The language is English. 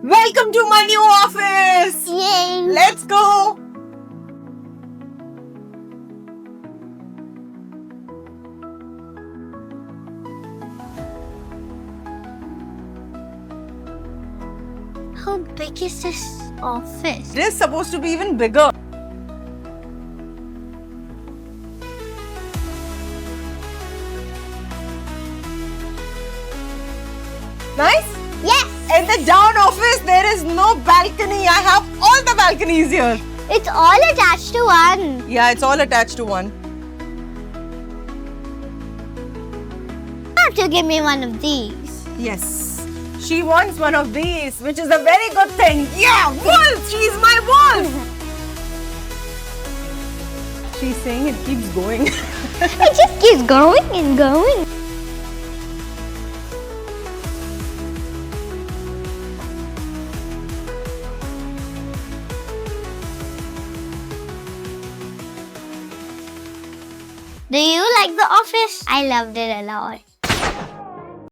Welcome to my new office! Yay! Let's go! How big is this office? It is supposed to be even bigger. Nice? Yes! In the down office, there is no balcony. I have all the balconies here. It's all attached to one. Yeah, it's all attached to one. You have to give me one of these. Yes. She wants one of these, which is a very good thing. Yeah, wolf! She's my wolf! She's saying it keeps going. It just keeps going and going. Do you like the office? I loved it a lot.